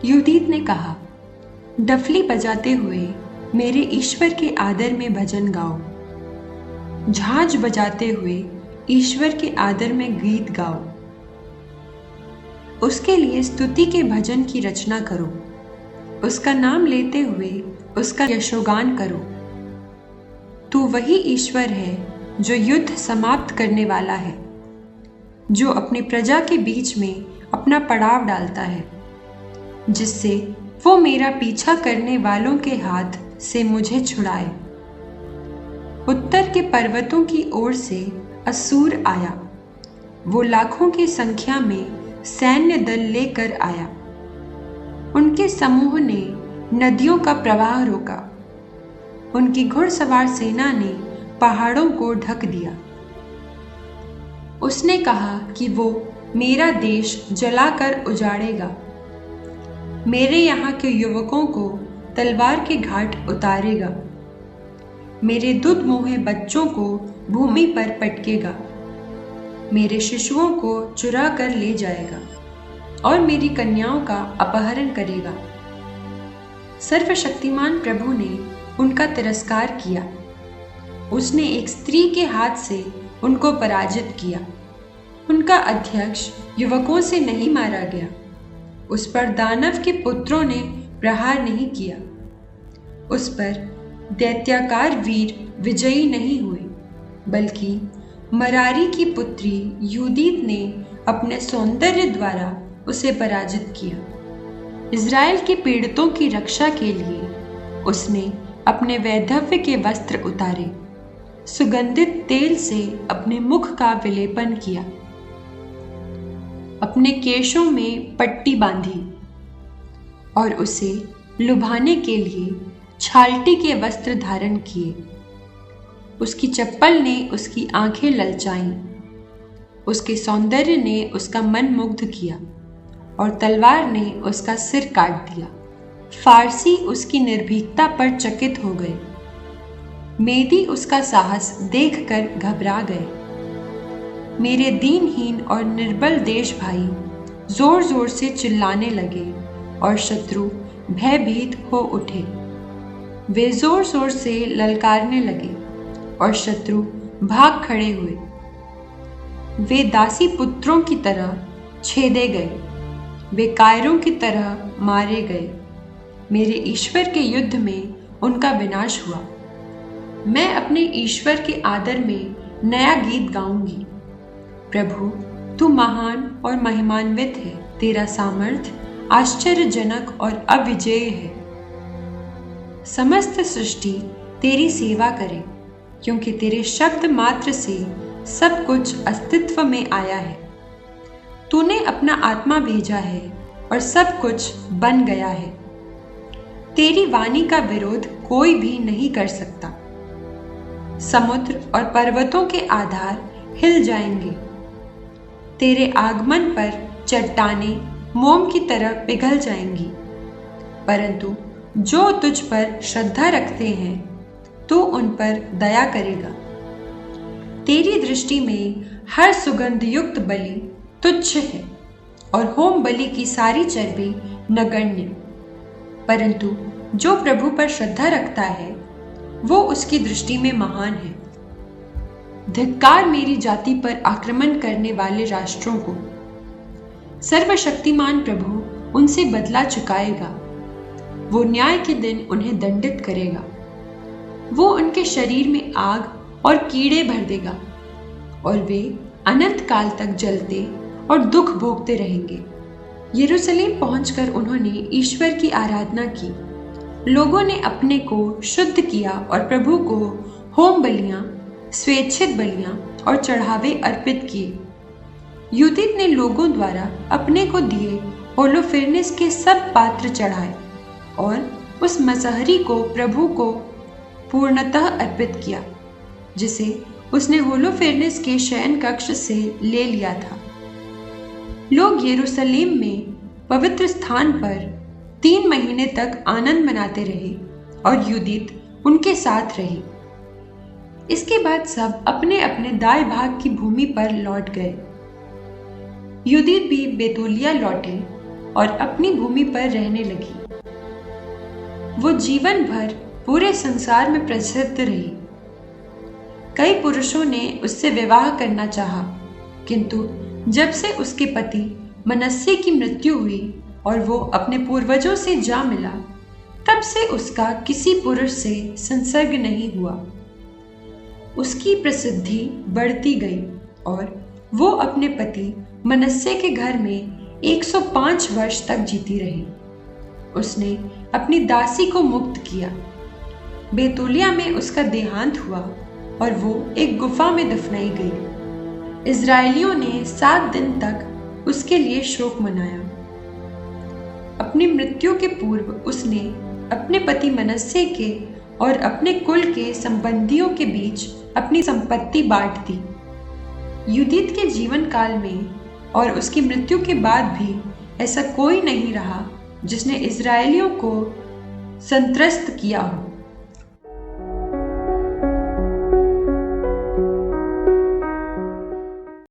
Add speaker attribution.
Speaker 1: यूदीत ने कहा, डफली बजाते हुए मेरे ईश्वर के आदर में भजन गाओ, झांझ बजाते हुए ईश्वर के आदर में गीत गाओ, उसके लिए स्तुति के भजन की रचना करो, उसका नाम लेते हुए उसका यशोगान करो। तू वही ईश्वर है जो युद्ध समाप्त करने वाला है, जो अपनी प्रजा के बीच में अपना पड़ाव डालता है, जिससे वो मेरा पीछा करने वालों के हाथ से मुझे छुड़ाए। उत्तर के पर्वतों की ओर से असूर आया, वो लाखों की संख्या में सैन्य दल लेकर आया। उनके समूह ने नदियों का प्रवाह रोका, उनकी घुड़सवार सेना ने पहाड़ों को ढक दिया। उसने कहा कि वो मेरा देश जलाकर उजाड़ेगा, मेरे यहाँ के युवकों को तलवार के घाट उतारेगा, मेरे दुध मुहे बच्चों को भूमि पर पटकेगा, मेरे शिशुओं को चुरा कर ले जाएगा और मेरी कन्याओं का अपहरण करेगा। सर्वशक्तिमान प्रभु ने उनका तिरस्कार किया, उसने एक स्त्री के हाथ से उनको पराजित किया। उनका अध्यक्ष युवकों से नहीं मारा गया, उस पर दानव के पुत्रों ने प्रहार नहीं किया, उस पर दैत्याकार वीर विजयी नहीं हुए, बल्कि मरारी की पुत्री यूदीत ने अपने सौंदर्य द्वारा उसे पराजित किया। इज़राइल के पीड़ितों की रक्षा के लिए उसने अपने वैधव्य के वस्त्र उतारे, सुगंधित तेल से अपने मुख का विलेपन किया, अपने केशों में पट्टी बांधी और उसे लुभाने के लिए छालटी के वस्त्र धारण किए। उसकी चप्पल ने उसकी आंखें ललचाईं, उसके सौंदर्य ने उसका मन मुग्ध किया और तलवार ने उसका सिर काट दिया। फारसी उसकी निर्भीकता पर चकित हो गए, मेदी उसका साहस देखकर घबरा गए। मेरे दीनहीन और निर्बल देश भाई जोर जोर से चिल्लाने लगे और शत्रु भयभीत हो उठे। वे जोर जोर से ललकारने लगे और शत्रु भाग खड़े हुए। वे दासी पुत्रों की तरह छेदे गए, वे कायरों की तरह मारे गए। मेरे ईश्वर के युद्ध में उनका विनाश हुआ। मैं अपने ईश्वर के आदर में नया गीत गाऊंगी। प्रभु, तू महान और महिमान्वित है, तेरा सामर्थ्य आश्चर्यजनक और अविजेय है। समस्त सृष्टि तेरी सेवा करे, क्योंकि तेरे शब्द मात्र से सब कुछ अस्तित्व में आया है। तूने अपना आत्मा भेजा है और सब कुछ बन गया है। तेरी वाणी का विरोध कोई भी नहीं कर सकता। समुद्र और पर्वतों के आधार हिल जाएंगे। तेरे आगमन पर चट्टानें मोम की तरह पिघल जाएंगी, परंतु जो तुझ पर श्रद्धा रखते हैं तू उन पर दया करेगा। तेरी दृष्टि में हर सुगंध युक्त बलि तुच्छ है और होम बलि की सारी चर्बी नगण्य, परंतु जो प्रभु पर श्रद्धा रखता है वो उसकी दृष्टि में महान है। धिक्कार मेरी जाति पर आक्रमण करने वाले राष्ट्रों को। सर्वशक्तिमान प्रभु उनसे बदला चुकाएगा। वो न्याय के दिन उन्हें दंडित करेगा। वो उनके शरीर में आग और कीड़े भर देगा और वे अनंत काल तक जलते और दुख भोगते रहेंगे। यरूशलेम पहुंचकर उन्होंने ईश्वर की आराधना की। लोगों ने अपने को शुद्ध किया और प्रभु को होम बलियां, स्वेच्छित बलियां और चढ़ावे अर्पित किए। यूदीत ने लोगों द्वारा अपने को दिए होलोफिरनिस के सब पात्र चढ़ाए और उस मसहरी को प्रभु को पूर्णतः अर्पित किया, जिसे उसने होलोफिरनिस के शयन कक्ष से ले लिया था। लोग यरूशलेम में पवित्र स्थान पर 3 महीने तक आनंद मनाते रहे और यूदीत उनके साथ रही। इसके बाद सब अपने अपने दाएं भाग की भूमि पर लौट गए। यूदीत भी बेतूलिया लौटे और अपनी भूमि पर रहने लगी। वो जीवन भर पूरे संसार में प्रसिद्ध रही। कई पुरुषों ने उससे विवाह करना चाहा, किंतु जब से उसके पति मनस्से की मृत्यु हुई और वो अपने पूर्वजों से जा मिला, तब से उसका किसी पुरुष से संसर्ग नहीं हुआ। उसकी प्रसिद्धि बढ़ती गई और वो अपने पति मनस्से के घर में 105 वर्ष तक जीती रही। उसने अपनी दासी को मुक्त किया। बेतुलिया में उसका देहांत हुआ और वो एक गुफा में दफनाई गई। इजरायलियों ने 7 दिन तक उसके लिए शोक मनाया। अपनी मृत्यु के पूर्व उसने अपने पति मनस्से के और अपने कुल के संबंधियों के बीच अपनी संपत्ति बांट दी। यूदित के जीवन काल में और उसकी मृत्यु के बाद भी ऐसा कोई नहीं रहा जिसने इजरायलियों को संत्रस्त किया हो।